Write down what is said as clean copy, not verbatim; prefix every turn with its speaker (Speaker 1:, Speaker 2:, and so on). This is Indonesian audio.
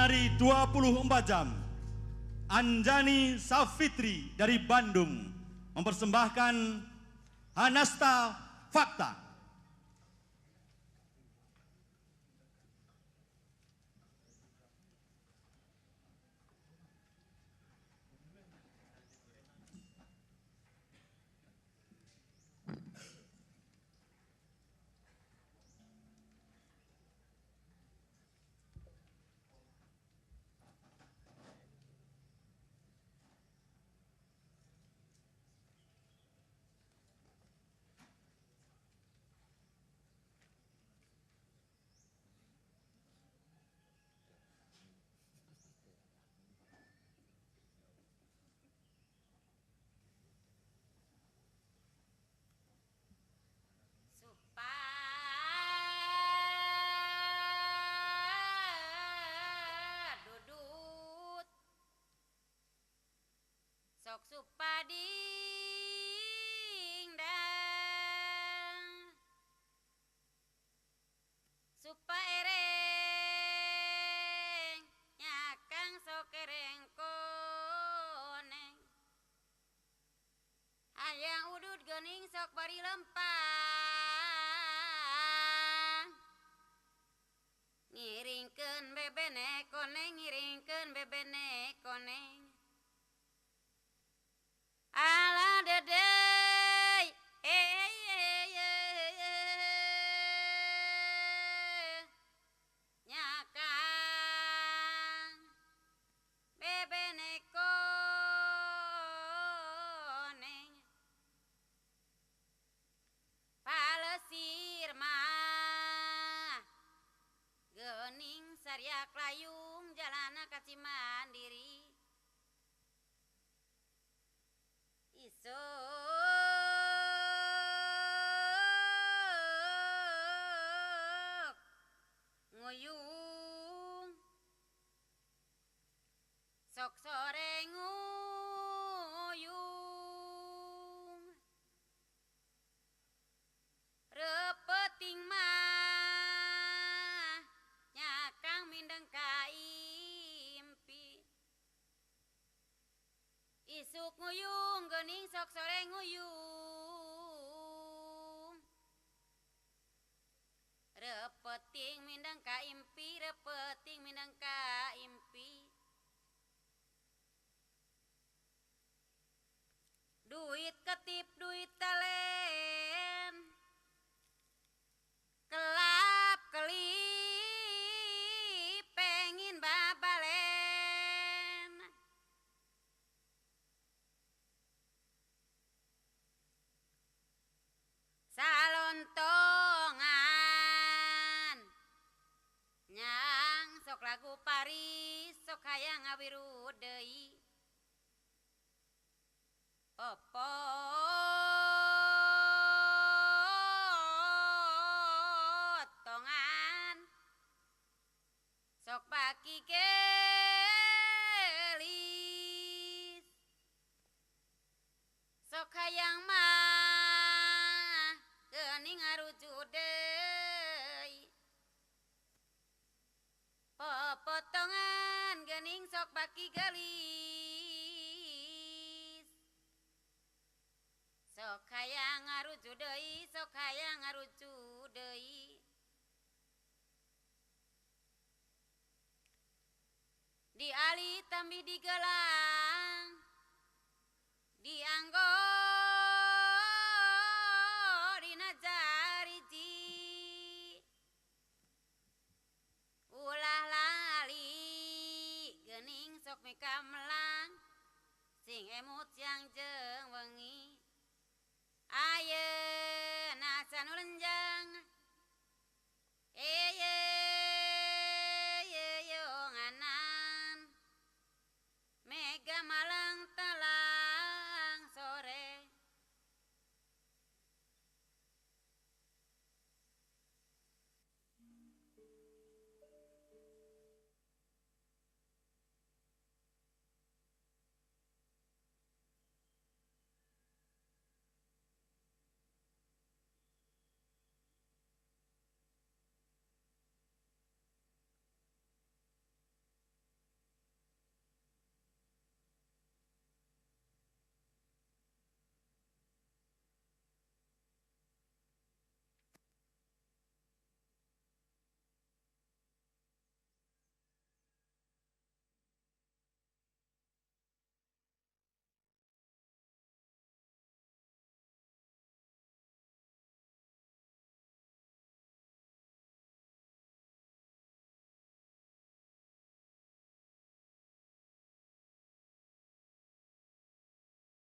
Speaker 1: dari 24 jam, Anjani Safitri dari Bandung mempersembahkan Hanasta Fakta.
Speaker 2: Sok supading dang supa ereng nyakang sok ereng koneng hayang udut geuning sok bari lempang ngiringkeun bebene koneng ngiringkeun bebene koneng ala dedey nyakang bebene koneng palesir mah geuning sariak layung jalana ka Cimandiri isuk nguyung sok sore nguyung repeting mah nyakang mindeng kaimpi isuk nguyung geuning sok sore nguyung repeting mindeng kaimpi repeting mindeng kaimpi duit ketip duit talen kelap kelip pengin babalen salontongan nyang sok lagu Paris sok hayang ngawiru deui potongan sok baki gelis sok hayang mah geuning ngaruju deui potongan geuning sok baki gelis sok hayang ngaruju deui sok hayang ngaruju deui di ali tambi digelang dianggo dina jariji ulah lali geuning sok mika melang sing emut siang jeung wengi ayeuna sanulenjang